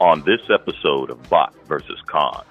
on this episode of Bot vs. Con.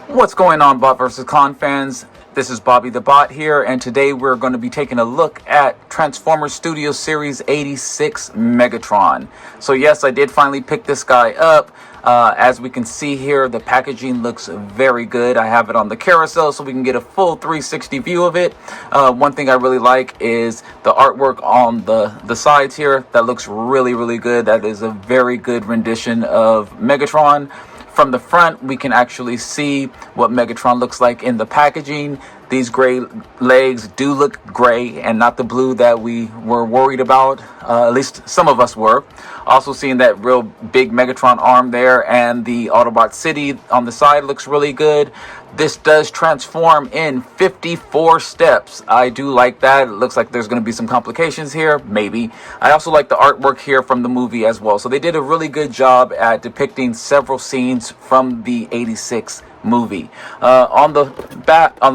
What's going on, Bot vs. Con fans? This is Bobby the Bot here, and today we're going to be taking a look at Transformers Studio Series 86 Megatron. So yes, I did finally pick this guy up. As we can see here, the packaging looks very good. I have it on the carousel so we can get a full 360 view of it. One thing I really like is the artwork on the sides here. That looks really good. That is a very good rendition of Megatron. From the front, we can actually see what Megatron looks like in the packaging. These gray legs do look gray and not the blue that we were worried about. At least some of us were. Also seeing that real big Megatron arm there, and the Autobot City on the side looks really good. This does transform in 54 steps. I do like that. It looks like there's going to be some complications here, maybe. I also like the artwork here from the movie as well. So they did a really good job at depicting several scenes from the 86 movie. On the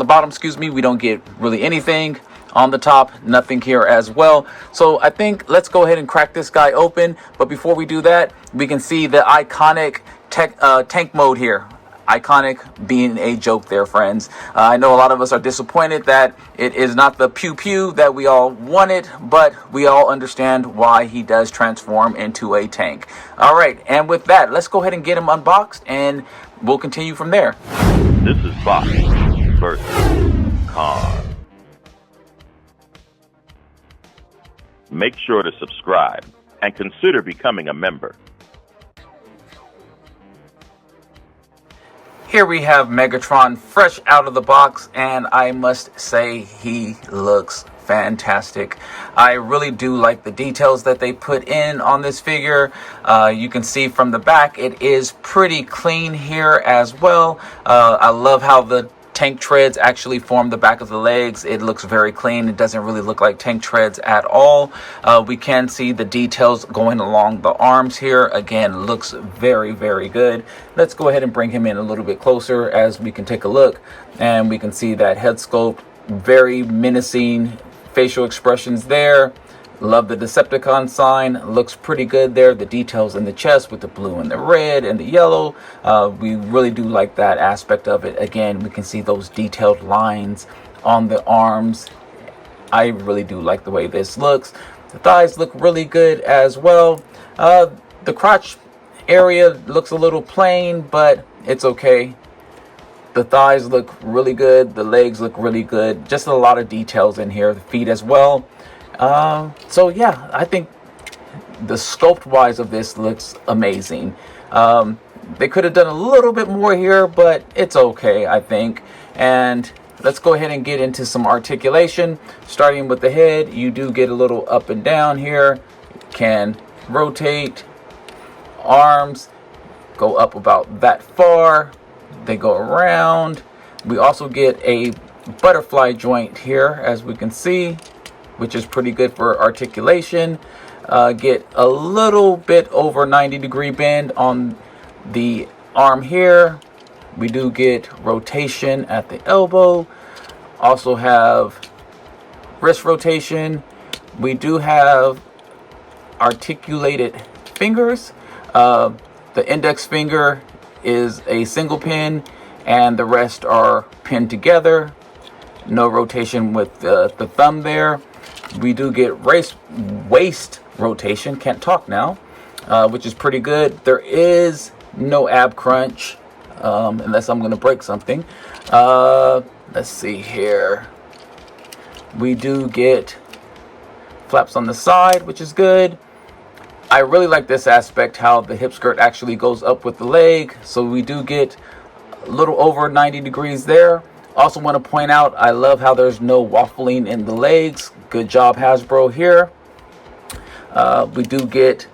bottom, we don't get really anything. On the top, nothing here as well. So I think let's go ahead and crack this guy open. But before we do that, we can see the iconic tank mode here. Iconic being a joke there, friends. I know a lot of us are disappointed that it is not the pew pew that we all wanted, but we all understand why he does transform into a tank. All right, and with that, let's go ahead and get him unboxed, and we'll continue from there. This is Bot vs. Con. Make sure to subscribe and consider becoming a member. Here we have Megatron fresh out of the box, and I must say he looks fantastic. I really do like the details that they put in on this figure. You can see from the back it is pretty clean here as well. I love how the tank treads actually form the back of the legs. It looks very clean. It doesn't really look like tank treads at all. We can see the details going along the arms here. Again, looks very good. Let's go ahead and bring him in a little bit closer as we can take a look, and we can see that head sculpt, very menacing facial expressions there. Love the Decepticon sign. Looks pretty good there. The details in the chest with the blue and the red and the yellow. We really do like that aspect of it. Again, we can see those detailed lines on the arms. I really do like the way this looks. The thighs look really good as well. The crotch area looks a little plain, but it's okay. The thighs look really good. The legs look really good. Just a lot of details in here. The feet as well. So yeah, I think the sculpt wise of this looks amazing. They could have done a little bit more here, but it's okay, I think. And let's go ahead and get into some articulation. Starting with the head, you do get a little up and down here. You can rotate. Arms go up about that far. They go around. We also get a butterfly joint here, as we can see, which is pretty good for articulation. Get a little bit over 90-degree bend on the arm here. We do get rotation at the elbow. Also have wrist rotation. We do have articulated fingers. The index finger is a single pin, and the rest are pinned together. No rotation with the thumb there. We do get waist rotation, can't talk now, which is pretty good. There is no ab crunch, unless I'm going to break something. Let's see here. We do get flaps on the side, which is good. I really like this aspect, how the hip skirt actually goes up with the leg. So we do get a little over 90 degrees there. Also want to point out, I love how there's no waffling in the legs. Good job, Hasbro, here. We do get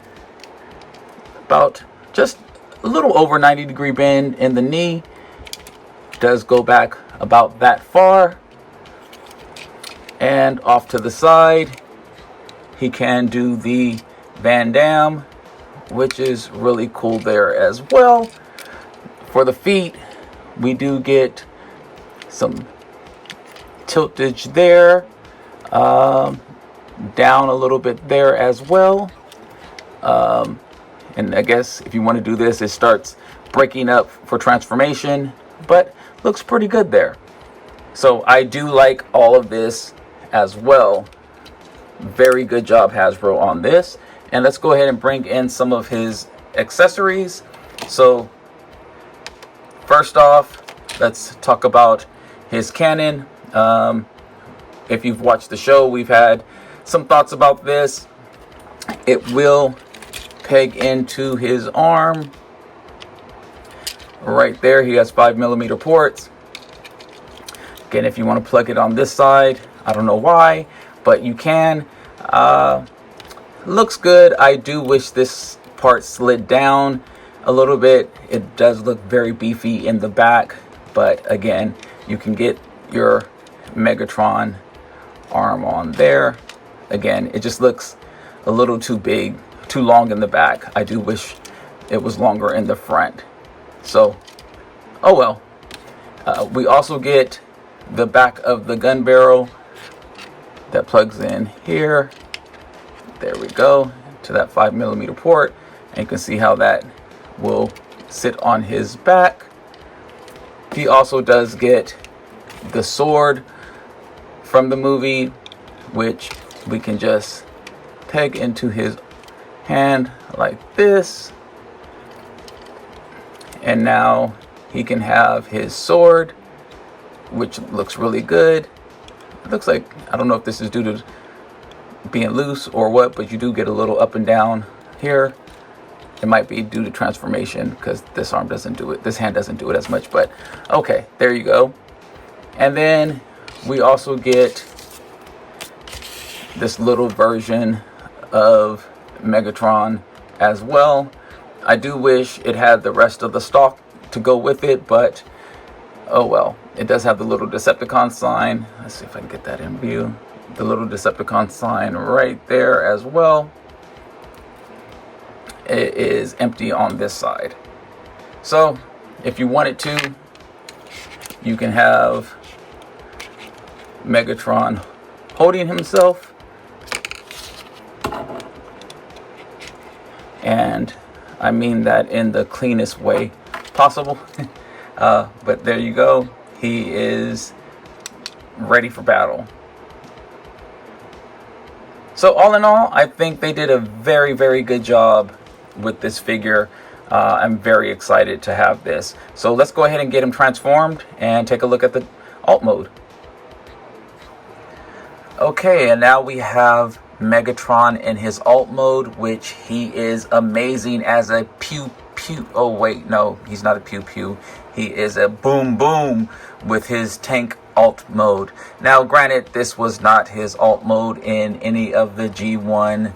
about just a little over 90-degree bend in the knee. Does go back about that far. And off to the side, he can do the Van Damme, which is really cool there as well. For the feet, we do get some tiltage there, down a little bit there as well. And I guess if you want to do this, it starts breaking up for transformation, but looks pretty good there. So I do like all of this as well. Very good job, Hasbro, on this. And let's go ahead and bring in some of his accessories. So first off, let's talk about his cannon. If you've watched the show, we've had some thoughts about this. It will peg into his arm right there. He has 5mm ports. Again, if you want to plug it on this side, I don't know why, but you can. Looks good. I do wish this part slid down a little bit. It does look very beefy in the back, but again, you can get your Megatron arm on there. Again, it just looks a little too big, too long in the back. I do wish it was longer in the front. So, oh well. We also get the back of the gun barrel that plugs in here. There we go, to that 5mm port. And you can see how that will sit on his back. He also does get the sword from the movie, which we can just peg into his hand like this. And now he can have his sword, which looks really good. It looks like, I don't know if this is due to being loose or what, but you do get a little up and down here. It might be due to transformation because this arm doesn't do it. This hand doesn't do it as much, but okay, there you go. And then we also get this little version of Megatron as well. I do wish it had the rest of the stock to go with it, but oh well. It does have the little Decepticon sign. Let's see if I can get that in view. The little Decepticon sign right there as well. It is empty on this side. So if you wanted to, you can have Megatron holding himself. And I mean that in the cleanest way possible. But there you go. He is ready for battle. So all in all, I think they did a very, very good job with this figure. I'm very excited to have this. So let's go ahead and get him transformed and take a look at the alt mode. Okay, and now we have Megatron in his alt mode, which he is amazing as a pew pew. Oh wait, no, he's not a pew pew. He is a boom boom with his tank alt mode. Now granted, this was not his alt mode in any of the G1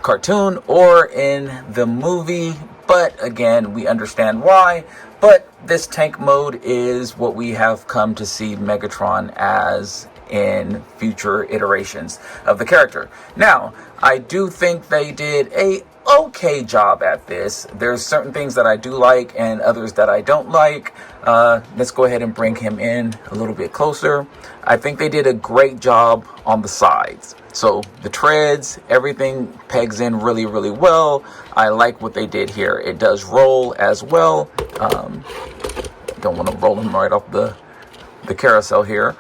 cartoon or in the movie, but again, we understand why. But this tank mode is what we have come to see Megatron as in future iterations of the character. Now, I do think they did a okay job at this. There's certain things that I do like and others that I don't like. Let's go ahead and bring him in a little bit closer. I think they did a great job on the sides. So the treads, everything pegs in really, really well. I like what they did here. It does roll as well. Don't want to roll him right off the carousel here.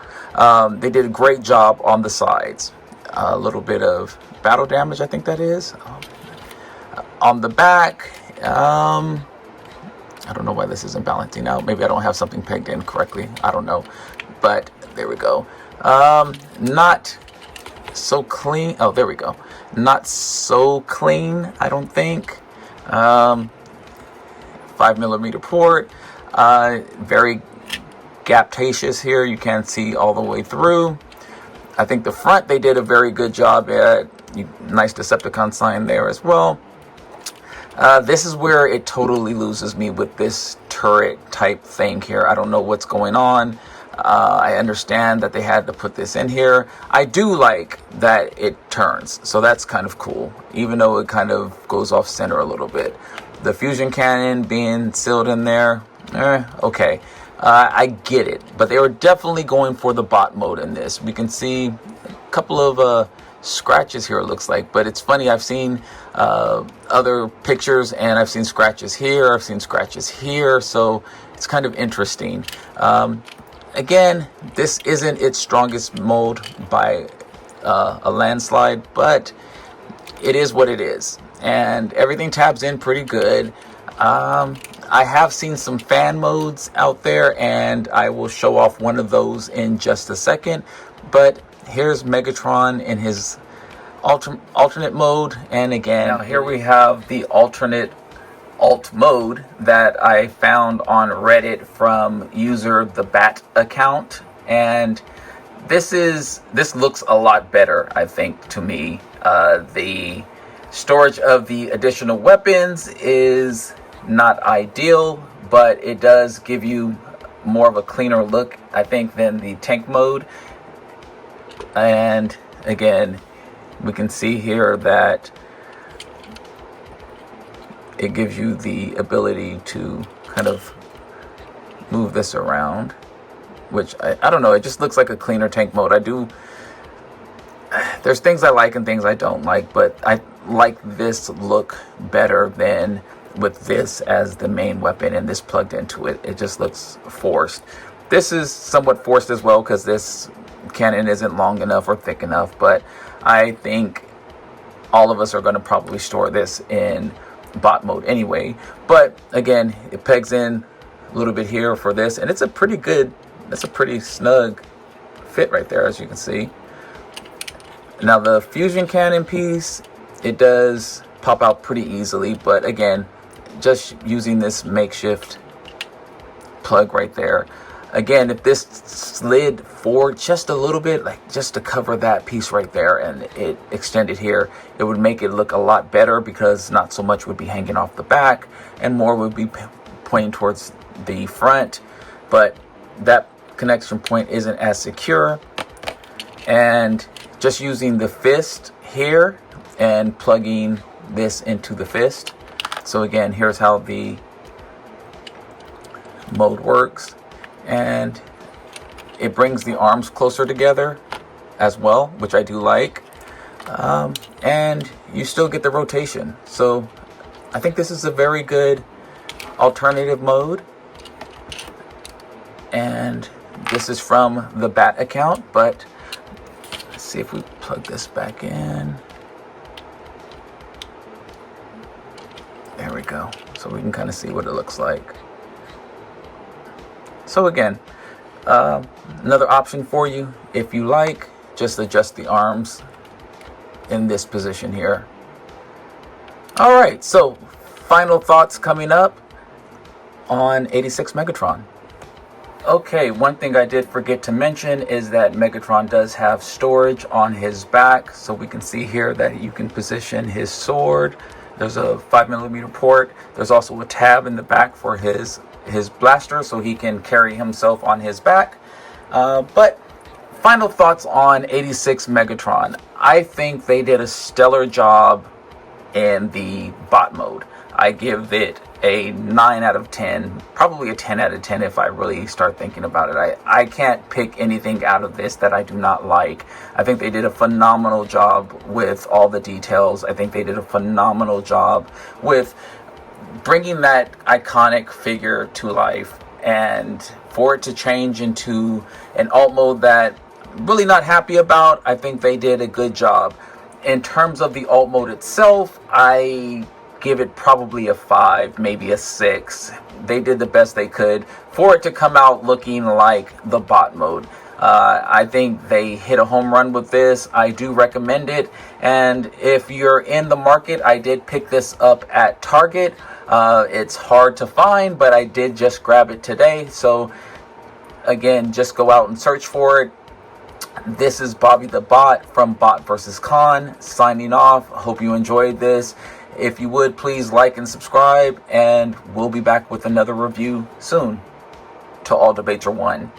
They did a great job on the sides. A little bit of battle damage, I think that is. On the back, I don't know why this isn't balancing out. Maybe I don't have something pegged in correctly. I don't know. But there we go. Not so clean. Oh, there we go. Not so clean, I don't think. 5mm port. Very gaptacious here. You can't see all the way through. I think the front they did a very good job at. Nice Decepticon sign there as well. This is where it totally loses me with this turret type thing here. I don't know what's going on. I understand that they had to put this in here. I do like that it turns, so that's kind of cool, even though it kind of goes off center a little bit. The fusion cannon being sealed in there, okay. I get it, but they were definitely going for the bot mode in this. We can see a couple of scratches here, it looks like. But it's funny, I've seen other pictures, and I've seen scratches here, I've seen scratches here, so it's kind of interesting. Again, this isn't its strongest mold by a landslide, but it is what it is, and everything tabs in pretty good. I have seen some fan modes out there, and I will show off one of those in just a second. But here's Megatron in his alternate mode, and again, now here we have the alternate alt mode that I found on Reddit from user the Bat account, and this looks a lot better, I think, to me. The storage of the additional weapons is not ideal, but it does give you more of a cleaner look, I think, than the tank mode. And again, we can see here that it gives you the ability to kind of move this around, which I don't know, it just looks like a cleaner tank mode. There's things I like and things I don't like, but I like this look better than with this as the main weapon and this plugged into it. It just looks forced. This is somewhat forced as well because this cannon isn't long enough or thick enough, but I think all of us are going to probably store this in bot mode anyway. But again, it pegs in a little bit here for this, and it's a pretty snug fit right there, as you can see. Now the fusion cannon piece, it does pop out pretty easily, but again, just using this makeshift plug right there. Again, if this slid forward just a little bit, like just to cover that piece right there, and it extended here, it would make it look a lot better because not so much would be hanging off the back and more would be pointing towards the front. But that connection point isn't as secure, and just using the fist here and plugging this into the fist. So again, here's how the mode works, and it brings the arms closer together as well, which I do like, and you still get the rotation. So I think this is a very good alternative mode, and this is from the Bat account. But let's see if we plug this back in. There we go. So we can kind of see what it looks like. So again, another option for you, if you like, just adjust the arms in this position here. All right, so final thoughts coming up on 86 Megatron. Okay, one thing I did forget to mention is that Megatron does have storage on his back. So we can see here that you can position his sword. There's a 5mm port. There's also a tab in the back for his blaster, so he can carry himself on his back. But final thoughts on 86 Megatron. I think they did a stellar job in the bot mode. I give it a 9 out of 10, probably a 10 out of 10 if I really start thinking about it. I can't pick anything out of this that I do not like. I think they did a phenomenal job with all the details. I think they did a phenomenal job with bringing that iconic figure to life, and for it to change into an alt mode that I'm really not happy about, I think they did a good job. In terms of the alt mode itself, I give it probably a 5, maybe a 6. They did the best they could for it to come out looking like the bot mode. I think they hit a home run with this. I do recommend it, and if you're in the market, I did pick this up at Target. It's hard to find, but I did just grab it today. So again, just go out and search for it. This is Bobby the Bot from Bot vs. Con signing off. Hope you enjoyed this. If you would, please like and subscribe, and we'll be back with another review soon. To all debates are won.